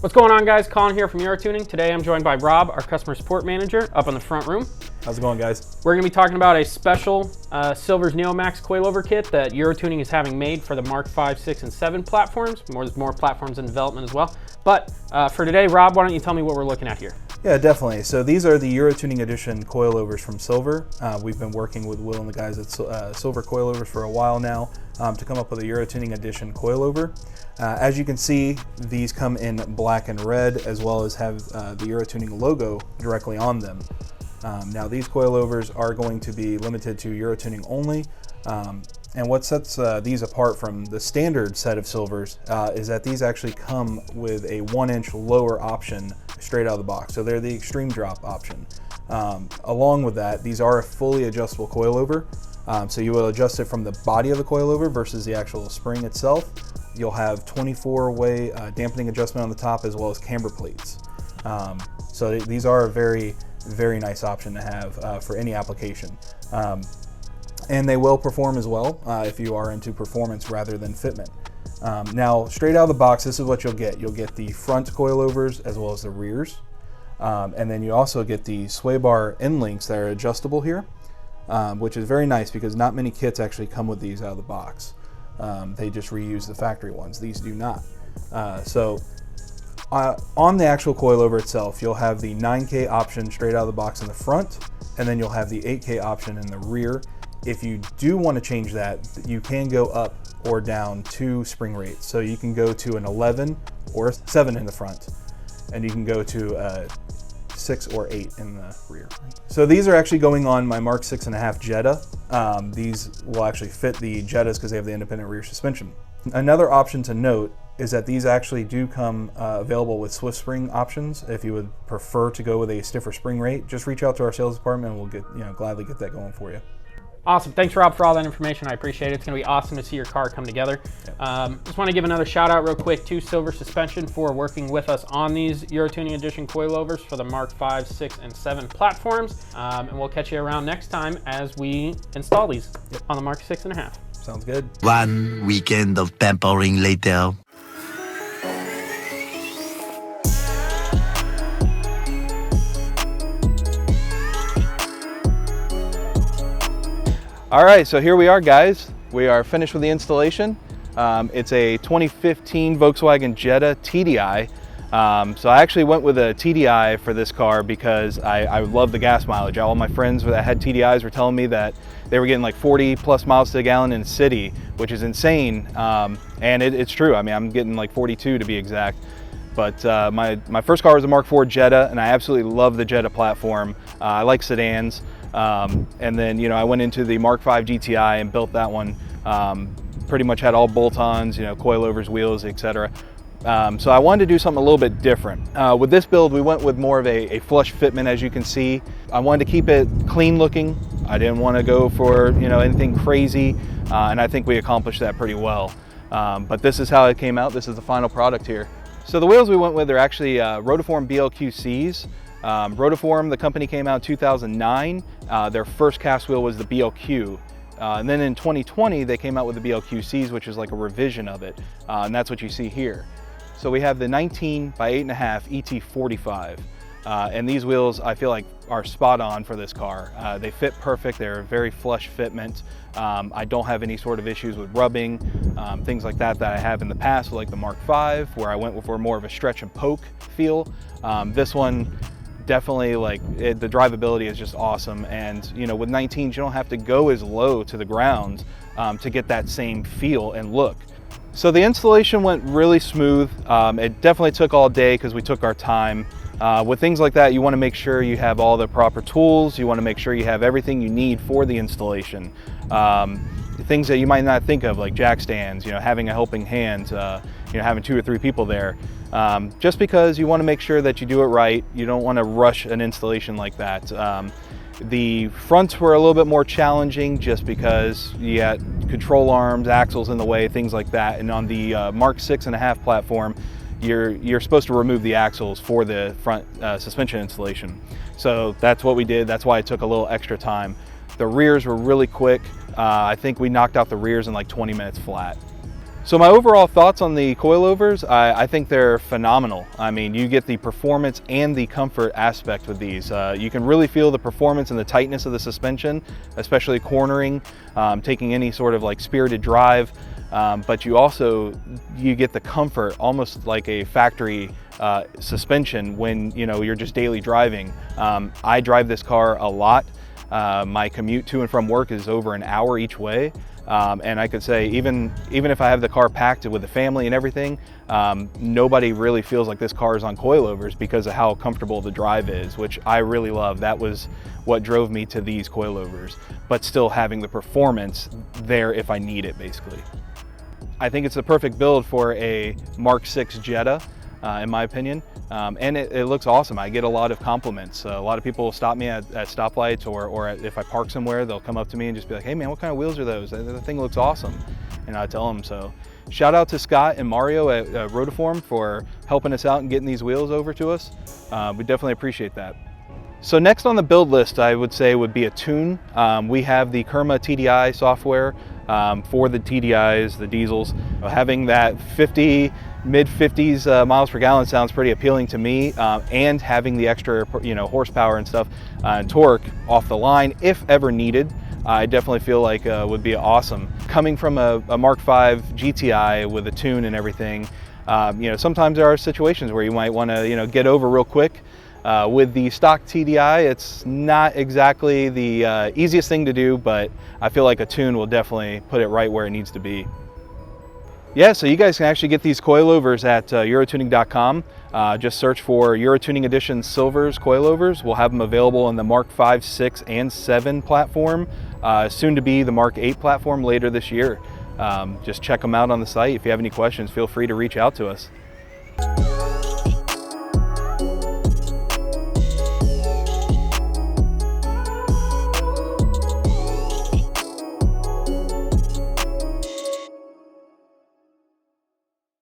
What's going on, guys? Colin here from Eurotuning. Today I'm joined by Rob, our customer support manager, up in the front room. How's it going, guys? We're going to be talking about a special Silver's NeoMax coilover kit that Eurotuning is having made for the Mark 5, 6, and 7 platforms. There's more platforms in development as well. But for today, Rob, why don't you tell me what we're looking at here? Yeah, definitely. So these are the Eurotuning Edition coilovers from Silver. We've been working with Will and the guys at Silver Coilovers for a while now to come up with a Eurotuning Edition coilover. As you can see, these come in black and red, as well as have the Eurotuning logo directly on them. Now these coilovers are going to be limited to Eurotuning only. And what sets these apart from the standard set of Silvers is that these actually come with a 1-inch lower option straight out of the box. So they're the extreme drop option. Along with that, these are a fully adjustable coilover. So you will adjust it from the body of the coilover versus the actual spring itself. You'll have 24-way dampening adjustment on the top, as well as camber plates. So these are a very, very nice option to have for any application. And they will perform as well if you are into performance rather than fitment. Now, straight out of the box, this is what you'll get. You'll get the front coilovers as well as the rears. And then you also get the sway bar end links that are adjustable here, which is very nice because not many kits actually come with these out of the box. They just reuse the factory ones. These do not. On the actual coilover itself, you'll have the 9K option straight out of the box in the front, and then you'll have the 8K option in the rear. If you do want to change that, you can go up or down 2 spring rates. So you can go to an 11 or a 7 in the front, and you can go to a 6 or 8 in the rear. So these are actually going on my Mark 6.5 Jetta. These will actually fit the Jettas because they have the independent rear suspension. Another option to note is that these actually do come available with Swift Spring options. If you would prefer to go with a stiffer spring rate, just reach out to our sales department and we'll gladly get that going for you. Awesome. Thanks, Rob, for all that information. I appreciate it. It's going to be awesome to see your car come together. Just want to give another shout out real quick to Silver Suspension for working with us on these Eurotuning Edition coilovers for the Mark 5, 6, and 7 platforms. And we'll catch you around next time as we install these on the Mark 6.5. Sounds good. One weekend of pampering later. All right, so here we are, guys. We are finished with the installation. It's a 2015 Volkswagen Jetta TDI. So I actually went with a TDI for this car because I love the gas mileage. All my friends that had TDIs were telling me that they were getting like 40 plus miles to the gallon in the city, which is insane. And it's true. I mean, I'm getting like 42 to be exact. But my first car was a Mark IV Jetta, and I absolutely love the Jetta platform. I like sedans. And then, I went into the Mark V GTI and built that one. Pretty much had all bolt-ons, coilovers, wheels, etc. So I wanted to do something a little bit different. With this build, we went with more of a flush fitment, as you can see. I wanted to keep it clean looking. I didn't want to go for, anything crazy. And I think we accomplished that pretty well. But this is how it came out. This is the final product here. So the wheels we went with are actually Rotiform BLQCs. Rotiform, the company, came out in 2009. Their first cast wheel was the BLQ. And then in 2020, they came out with the BLQCs, which is like a revision of it. And that's what you see here. So we have the 19 by 8.5 ET45. And these wheels, I feel like, are spot on for this car. They fit perfect. They're a very flush fitment. I don't have any sort of issues with rubbing, things like that I have in the past, like the Mark V, where I went for more of a stretch and poke feel. This one, definitely, the drivability is just awesome. And with 19s, you don't have to go as low to the ground to get that same feel and look. So the installation went really smooth. It definitely took all day because we took our time. With things like that, you want to make sure you have all the proper tools. You want to make sure you have everything you need for the installation. Things that you might not think of, like jack stands, having a helping hand, having 2 or 3 people there. Just because you want to make sure that you do it right. You don't want to rush an installation like that. The fronts were a little bit more challenging just because you had control arms, axles in the way, things like that. And on the Mark 6.5 platform, you're supposed to remove the axles for the front suspension installation. So that's what we did. That's why it took a little extra time. The rears were really quick. I think we knocked out the rears in like 20 minutes flat. So my overall thoughts on the coilovers, I think they're phenomenal. I mean, you get the performance and the comfort aspect with these. You can really feel the performance and the tightness of the suspension, especially cornering, taking any sort of like spirited drive. But you get the comfort almost like a factory suspension when you're just daily driving. I drive this car a lot. My commute to and from work is over an hour each way. And I could say even if I have the car packed with the family and everything, nobody really feels like this car is on coilovers because of how comfortable the drive is, which I really love. That was what drove me to these coilovers, but still having the performance there if I need it, basically. I think it's the perfect build for a Mark 6 Jetta, in my opinion. And it looks awesome. I get a lot of compliments. A lot of people will stop me at stoplights or if I park somewhere, they'll come up to me and just be like, hey man, what kind of wheels are those? The thing looks awesome. And I tell them so. Shout out to Scott and Mario at Rotiform for helping us out and getting these wheels over to us. We definitely appreciate that. So next on the build list, I would say would be a tune. We have the Kurma TDI software for the TDIs, the diesels. Having that mid-50s miles per gallon sounds pretty appealing to me, and having the extra horsepower and stuff and torque off the line if ever needed, I definitely feel like would be awesome. Coming from a Mark V GTI with a tune and everything, sometimes there are situations where you might want to get over real quick. With the stock TDI, it's not exactly the easiest thing to do, but I feel like a tune will definitely put it right where it needs to be. Yeah, so you guys can actually get these coilovers at Eurotuning.com. Just search for Eurotuning Edition Silvers coilovers. We'll have them available in the Mark 5, 6, and 7 platform, soon to be the Mark 8 platform later this year. Just check them out on the site. If you have any questions, feel free to reach out to us.